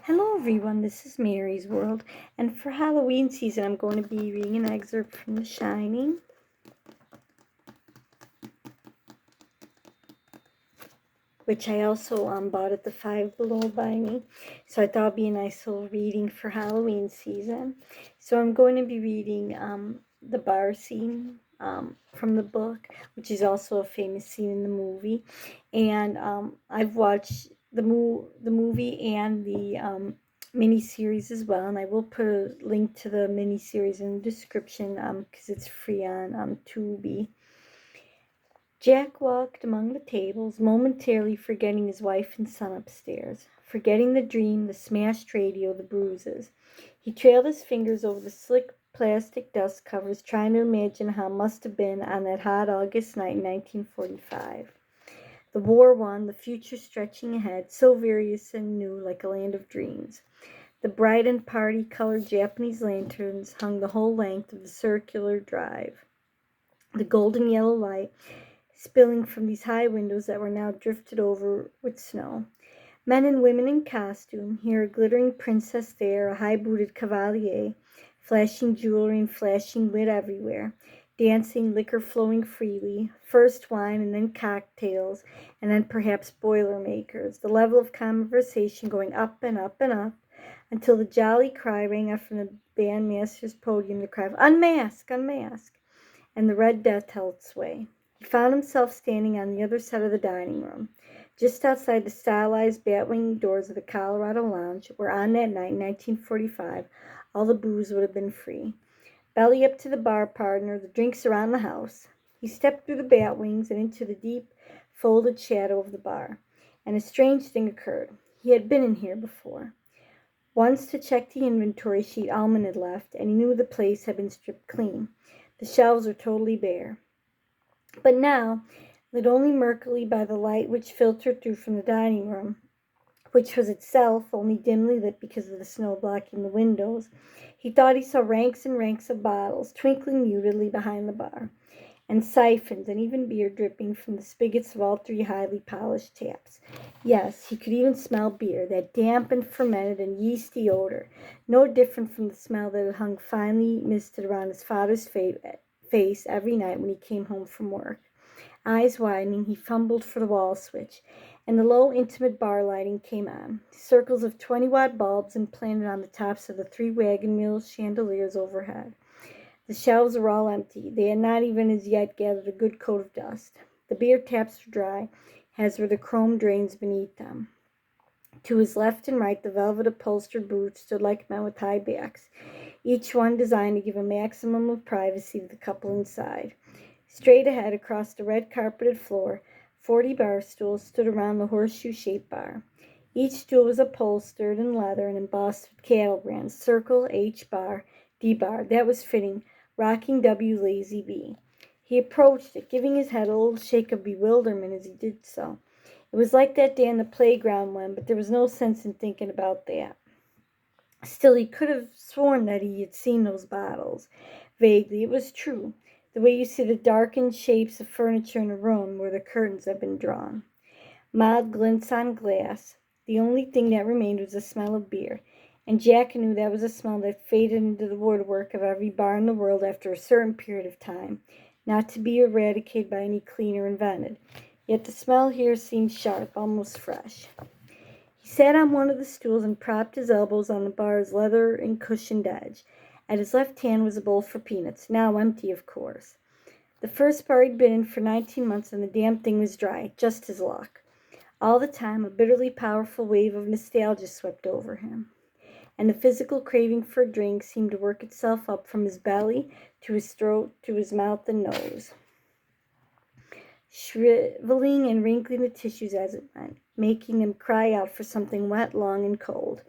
Hello everyone, this is Mary's World, and for Halloween season I'm going to be reading an excerpt from The Shining, which I also bought at the Five Below by me, so I thought it'd be a nice little reading for Halloween season. So I'm going to be reading the bar scene from the book, which is also a famous scene in the movie, and I've watched the movie and the mini-series as well, and I will put a link to the mini-series in the description because it's free on Tubi. Jack walked among the tables, momentarily forgetting his wife and son upstairs, forgetting the dream, the smashed radio, the bruises. He trailed his fingers over the slick plastic dust covers, trying to imagine how it must have been on that hot August night in 1945. The war won, the future stretching ahead, so various and new, like a land of dreams. The bright and party-colored Japanese lanterns hung the whole length of the circular drive. The golden yellow light spilling from these high windows that were now drifted over with snow. Men and women in costume, here a glittering princess, there a high-booted cavalier, flashing jewelry and flashing wit everywhere, dancing, liquor flowing freely, first wine and then cocktails, and then perhaps Boilermakers, the level of conversation going up and up and up, until the jolly cry rang out from the bandmaster's podium, the cry of "Unmask! Unmask!" and the Red Death held sway. He found himself standing on the other side of the dining room, just outside the stylized bat-wing doors of the Colorado Lounge, where on that night in 1945 all the booze would have been free. Belly up to the bar, partner, the drinks around the house. He stepped through the bat-wings and into the deep, folded shadow of the bar, and a strange thing occurred. He had been in here before. Once to check the inventory sheet Almond had left, and he knew the place had been stripped clean. The shelves were totally bare. But now, lit only murkily by the light which filtered through from the dining room, which was itself only dimly lit because of the snow blocking the windows, he thought he saw ranks and ranks of bottles twinkling mutedly behind the bar, and siphons and even beer dripping from the spigots of all three highly polished taps. Yes, he could even smell beer, that damp and fermented and yeasty odor, no different from the smell that had hung finely misted around his father's face every night when he came home from work. Eyes widening, he fumbled for the wall switch, and the low, intimate bar lighting came on. Circles of 20-watt bulbs implanted on the tops of the 3 wagon wheel chandeliers overhead. The shelves were all empty. They had not even as yet gathered a good coat of dust. The beer taps were dry, as were the chrome drains beneath them. To his left and right, the velvet upholstered booths stood like men with high backs, each one designed to give a maximum of privacy to the couple inside. Straight ahead, across the red-carpeted floor, 40 bar stools stood around the horseshoe-shaped bar. Each stool was upholstered in leather and embossed with cattle brands, Circle, H bar, D bar. That was fitting. Rocking W, Lazy B. He approached it, giving his head a little shake of bewilderment as he did so. It was like that day on the playground when, but there was no sense in thinking about that. Still, he could have sworn that he had seen those bottles. Vaguely, it was true. The way you see the darkened shapes of furniture in a room where the curtains have been drawn. Mild glints on glass. The only thing that remained was the smell of beer, and Jack knew that was a smell that faded into the woodwork of every bar in the world after a certain period of time, not to be eradicated by any cleaner invented. Yet the smell here seemed sharp, almost fresh. He sat on one of the stools and propped his elbows on the bar's leather and cushioned edge. At his left hand was a bowl for peanuts, now empty, of course. The first bar he'd been in for 19 months, and the damn thing was dry, just his luck. All the time, a bitterly powerful wave of nostalgia swept over him, and the physical craving for a drink seemed to work itself up from his belly to his throat to his mouth and nose, shriveling and wrinkling the tissues as it went, making them cry out for something wet, long, and cold.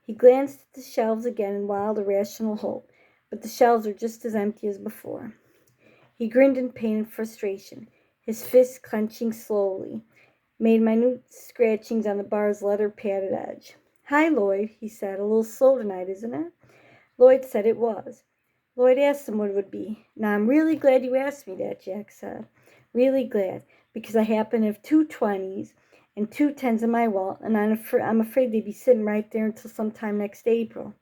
He glanced at the shelves again in wild, irrational hope, but the shelves were just as empty as before. He grinned in pain and frustration, his fists clenching slowly, made minute scratchings on the bar's leather-padded edge. "Hi, Lloyd," he said. "A little slow tonight, isn't it?" Lloyd said it was. Lloyd asked him what it would be. "Now, I'm really glad you asked me that," Jack said. "Really glad, because I happen to have 2 20s, and 2 tens in my wallet, and I'm afraid they'd be sitting right there until sometime next April.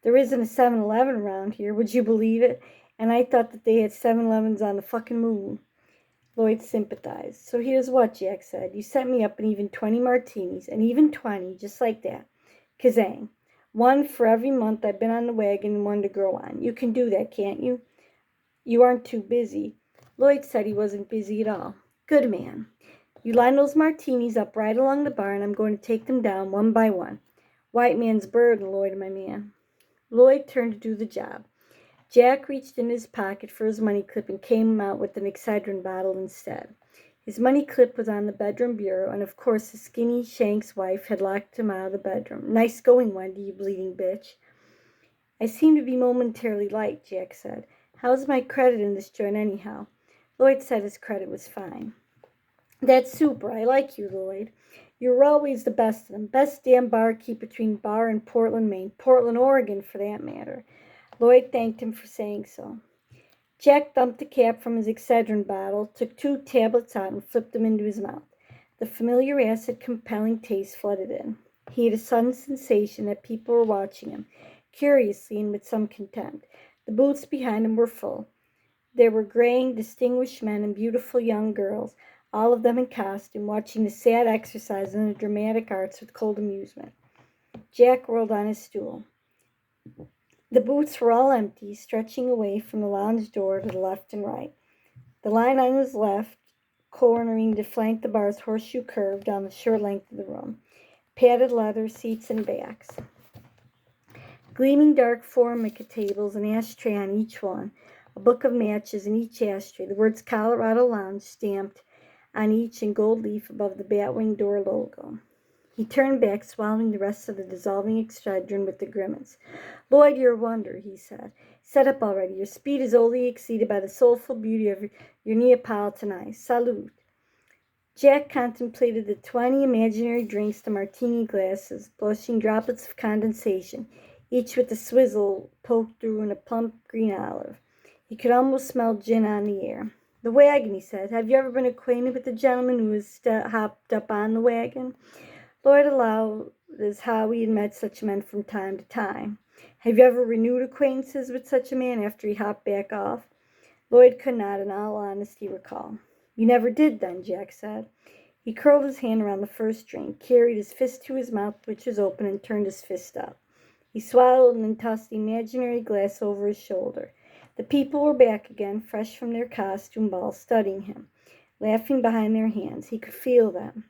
There isn't a 7-Eleven around here, would you believe it? And I thought that they had 7-Elevens on the fucking moon. Lloyd sympathized. So here's what, Jack said. You set me up in even 20 martinis, and even 20, just like that. Kazang. One for every month I've been on the wagon and one to grow on. You can do that, can't you? You aren't too busy. Lloyd said he wasn't busy at all. Good man. You line those martinis up right along the bar, and I'm going to take them down one by one. White man's burden, Lloyd, my man. Lloyd turned to do the job. Jack reached in his pocket for his money clip and came out with an Excedrin bottle instead. His money clip was on the bedroom bureau, and of course the skinny Shank's wife had locked him out of the bedroom. Nice going, Wendy, you bleeding bitch. I seem to be momentarily light, Jack said. How's my credit in this joint anyhow? Lloyd said his credit was fine. That's super. I like you, Lloyd. You're always the best of them. Best damn barkeep between Bar and Portland, Maine. Portland, Oregon, for that matter. Lloyd thanked him for saying so. Jack dumped the cap from his Excedrin bottle, took 2 tablets out, and flipped them into his mouth. The familiar acid-compelling taste flooded in. He had a sudden sensation that people were watching him, curiously and with some contempt. The booths behind him were full. There were graying, distinguished men and beautiful young girls, all of them in costume, watching the sad exercise in the dramatic arts with cold amusement. Jack whirled on his stool. The booths were all empty, stretching away from the lounge door to the left and right. The line on his left, cornering to flank the bar's horseshoe curve down the short length of the room. Padded leather seats and backs. Gleaming dark formica tables, an ashtray on each one, a book of matches in each ashtray, the words Colorado Lounge stamped on each in gold leaf above the Batwing door logo. He turned back, swallowing the rest of the dissolving Excedrin with a grimace. Lloyd, you're a wonder, he said. Set up already. Your speed is only exceeded by the soulful beauty of your Neapolitan eyes. Salute. Jack contemplated the 20 imaginary drinks, the martini glasses, blushing droplets of condensation, each with a swizzle poked through in a plump green olive. He could almost smell gin on the air. The wagon, he said. Have you ever been acquainted with the gentleman who was hopped up on the wagon? Lloyd allowed as how he had met such men from time to time. Have you ever renewed acquaintances with such a man after he hopped back off? Lloyd could not, in all honesty, recall. You never did, then, Jack said. He curled his hand around the first drink, carried his fist to his mouth, which was open, and turned his fist up. He swallowed and then tossed the imaginary glass over his shoulder. The people were back again, fresh from their costume balls, studying him, laughing behind their hands. He could feel them.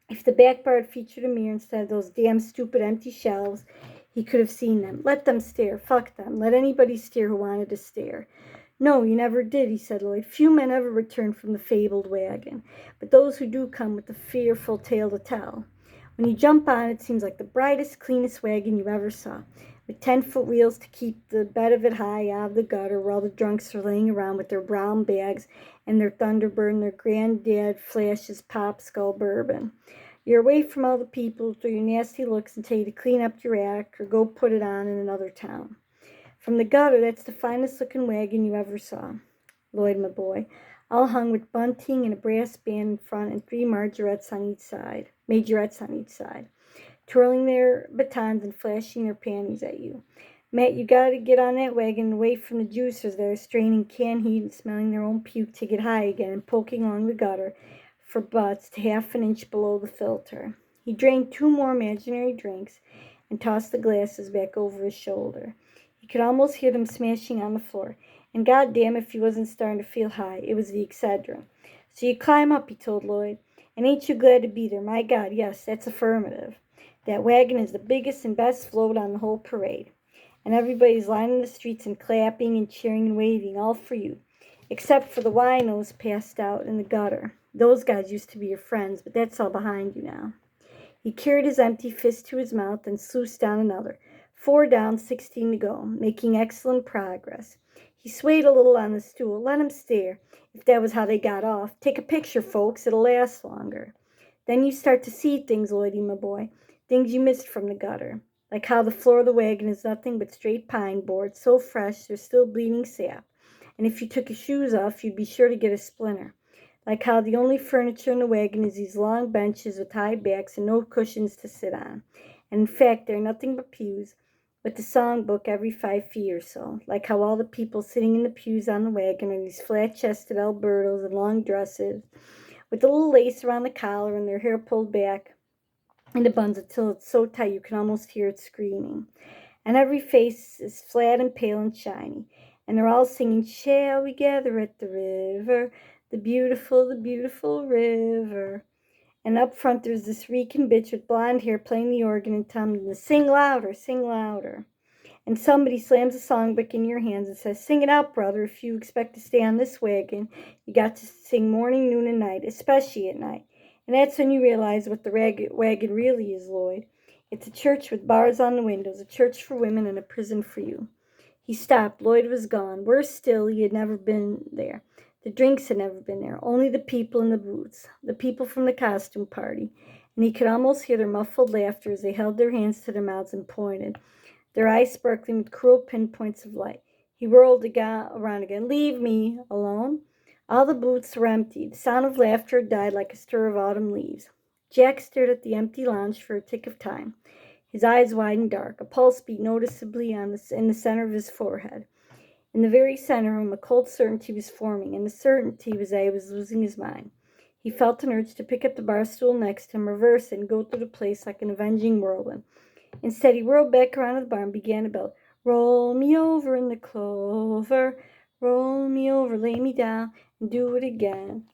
If the back bar had featured a mirror instead of those damn stupid empty shelves, he could have seen them. Let them stare. Fuck them. Let anybody stare who wanted to stare. No, you never did, he said, Lloyd. Few men ever return from the fabled wagon, but those who do come with a fearful tale to tell. When you jump on it seems like the brightest, cleanest wagon you ever saw, with 10-foot wheels to keep the bed of it high out of the gutter where all the drunks are laying around with their brown bags and their Thunderbird and their granddad flashes pop skull bourbon. You're away from all the people through your nasty looks and tell you to clean up your act or go put it on in another town. From the gutter, that's the finest-looking wagon you ever saw. Lloyd, my boy, all hung with bunting and a brass band in front and 3 majorettes on each side, twirling their batons and flashing their panties at you. Matt, you gotta get on that wagon and away from the juicers that are straining canned heat and smelling their own puke to get high again and poking along the gutter for butts to half an inch below the filter. He drank 2 more imaginary drinks and tossed the glasses back over his shoulder. He could almost hear them smashing on the floor. And goddamn if he wasn't starting to feel high. It was the Excedrin. So you climb up, he told Lloyd. And ain't you glad to be there? My God, yes, that's affirmative. That wagon is the biggest and best float on the whole parade. And everybody's lining the streets and clapping and cheering and waving, all for you. Except for the winos passed out in the gutter. Those guys used to be your friends, but that's all behind you now. He carried his empty fist to his mouth and sluiced down another. 4 down, 16 to go, making excellent progress. He swayed a little on the stool. Let him stare. If that was how they got off. Take a picture, folks. It'll last longer. Then you start to see things, Lloydie, my boy. Things you missed from the gutter. Like how the floor of the wagon is nothing but straight pine boards, so fresh there's still bleeding sap. And if you took your shoes off, you'd be sure to get a splinter. like how the only furniture in the wagon is these long benches with high backs and no cushions to sit on. And in fact, they're nothing but pews, with the songbook every 5 feet or so, like how all the people sitting in the pews on the wagon are these flat-chested Albertos in long dresses, with a little lace around the collar and their hair pulled back into buns until it's so tight you can almost hear it screaming. And every face is flat and pale and shiny, and they're all singing, "Shall we gather at the river, the beautiful river?" And up front there's this reeking bitch with blonde hair playing the organ and telling them to sing louder, sing louder. And somebody slams a songbook in your hands and says, "Sing it out, brother. If you expect to stay on this wagon, you got to sing morning, noon, and night, especially at night." And that's when you realize what the wagon really is, Lloyd. It's a church with bars on the windows, a church for women and a prison for you. He stopped. Lloyd was gone. Worse still, he had never been there. The drinks had never been there, only the people in the booths, the people from the costume party. And he could almost hear their muffled laughter as they held their hands to their mouths and pointed, their eyes sparkling with cruel pinpoints of light. He whirled around again. "Leave me alone." All the booths were empty. The sound of laughter had died like a stir of autumn leaves. Jack stared at the empty lounge for a tick of time. His eyes wide and dark. A pulse beat noticeably in the center of his forehead. In the very center of him, a cold certainty was forming, and the certainty was that he was losing his mind. He felt an urge to pick up the bar stool next to him, reverse it, and go through the place like an avenging whirlwind. Instead, he whirled back around to the bar and began to belt, "Roll me over in the clover, roll me over, lay me down, and do it again."